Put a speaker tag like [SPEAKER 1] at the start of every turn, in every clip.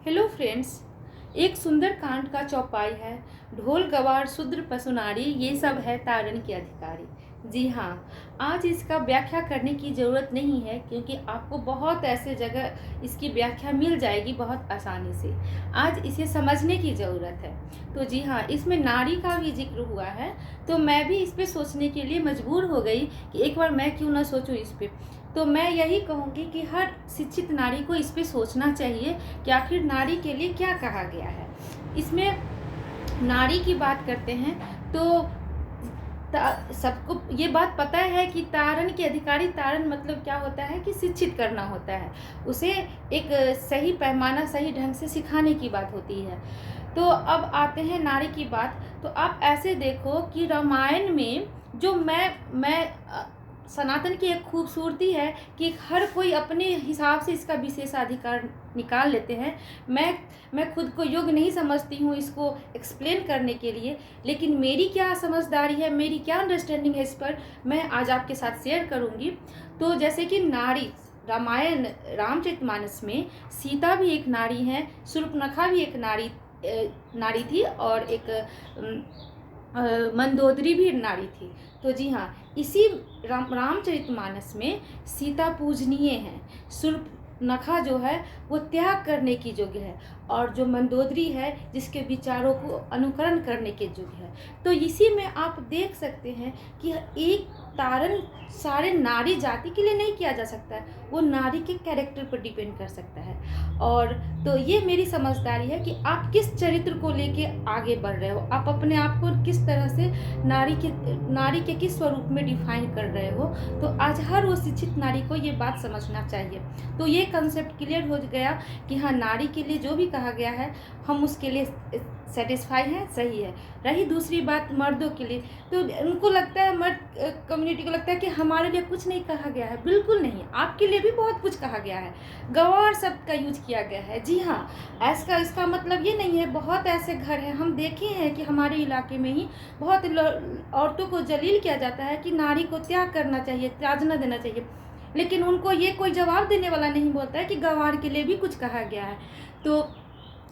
[SPEAKER 1] Hello friends. एक सुंदर कांड का चौपाई है। ढोल गवार शूद्र पशु नारी ये सब है तारण के अधिकारी। जी हाँ, आज इसका व्याख्या करने की ज़रूरत नहीं है क्योंकि आपको बहुत ऐसे जगह इसकी व्याख्या मिल जाएगी बहुत आसानी से। आज इसे समझने की ज़रूरत है। तो जी हाँ, इसमें नारी का भी जिक्र हुआ है, तो मैं भी इस पे सोचने के लिए मजबूर हो गई कि एक बार मैं क्यों ना सोचूं इस पे। तो मैं यही कहूँगी कि हर शिक्षित नारी को इस पे सोचना चाहिए कि आखिर नारी के लिए क्या कहा गया है। इसमें नारी की बात करते हैं तो सबको ये बात पता है कि तारण के अधिकारी, तारण मतलब क्या होता है कि शिक्षित करना होता है, उसे एक सही पैमाना सही ढंग से सिखाने की बात होती है। तो अब आते हैं नारी की बात। तो आप ऐसे देखो कि रामायण में जो सनातन की एक खूबसूरती है कि हर कोई अपने हिसाब से इसका विशेषाधिकार निकाल लेते हैं। मैं खुद को योग्य नहीं समझती हूँ इसको एक्सप्लेन करने के लिए, लेकिन मेरी क्या समझदारी है, मेरी क्या अंडरस्टैंडिंग है, इस पर मैं आज आपके साथ शेयर करूँगी। तो जैसे कि नारी, रामायण रामचरितमानस में सीता भी एक नारी है, शूर्पणखा भी एक नारी थी, और एक मंदोदरी भी नारी थी। तो जी हाँ, इसी रामचरितमानस में सीता पूजनीय है, शूर्पणखा जो है वो त्याग करने की योग्य है, और जो मंदोदरी है जिसके विचारों को अनुकरण करने के योग्य है। तो इसी में आप देख सकते हैं कि एक तारण सारे नारी जाति के लिए नहीं किया जा सकता है, वो नारी के कैरेक्टर पर डिपेंड कर सकता है। और तो ये मेरी समझदारी है कि आप किस चरित्र को लेके आगे बढ़ रहे हो, आप अपने आप को किस तरह से नारी के किस स्वरूप में डिफाइन कर रहे हो। तो आज हर वो शिक्षित नारी को ये बात समझना चाहिए। तो ये कंसेप्ट क्लियर हो गया कि हाँ, नारी के लिए जो भी कहा गया है हम उसके लिए सेटिस्फाई हैं, सही है। रही दूसरी बात मर्दों के लिए, तो उनको लगता है, मर्द कम्युनिटी को लगता है कि हमारे लिए कुछ नहीं कहा गया है। बिल्कुल नहीं, आपके लिए भी बहुत कुछ कहा गया है। गंवार शब्द का यूज किया गया है। जी हाँ, इसका मतलब ये नहीं है, बहुत ऐसे घर हैं, हम देखे हैं कि हमारे इलाके में ही बहुत औरतों को जलील किया जाता है कि नारी को त्याग करना चाहिए, त्याजना देना चाहिए, लेकिन उनको ये कोई जवाब देने वाला नहीं बोलता है कि गंवार के लिए भी कुछ कहा गया है। तो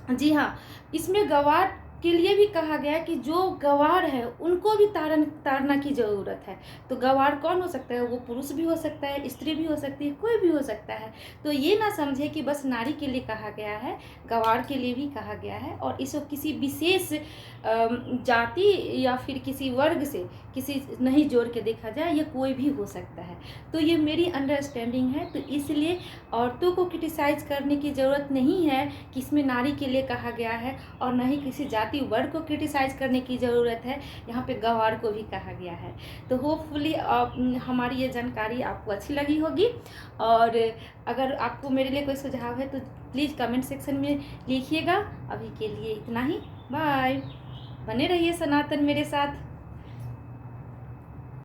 [SPEAKER 1] जी हाँ, इसमें गंवार के लिए भी कहा गया है कि जो गंवार है उनको भी तारना की ज़रूरत है। तो गंवार कौन हो सकता है? वो पुरुष भी हो सकता है, स्त्री भी हो सकती है, कोई भी हो सकता है। तो ये ना समझे कि बस नारी के लिए कहा गया है, गंवार के लिए भी कहा गया है, और इसको किसी विशेष जाति या फिर किसी वर्ग से किसी नहीं जोड़ के देखा जाए, ये कोई भी हो सकता है। तो ये मेरी अंडरस्टैंडिंग है। तो इसलिए औरतों को क्रिटिसाइज करने की ज़रूरत नहीं है कि इसमें नारी के लिए कहा गया है, और न ही किसी जाति वर्ग को क्रिटिसाइज करने की ज़रूरत है, यहाँ पे गंवार को भी कहा गया है। तो होपफुली हमारी ये जानकारी आपको अच्छी लगी होगी, और अगर आपको मेरे लिए कोई सुझाव है तो प्लीज़ कमेंट सेक्शन में लिखिएगा। अभी के लिए इतना ही, बाय। बने रहिए सनातन मेरे साथ।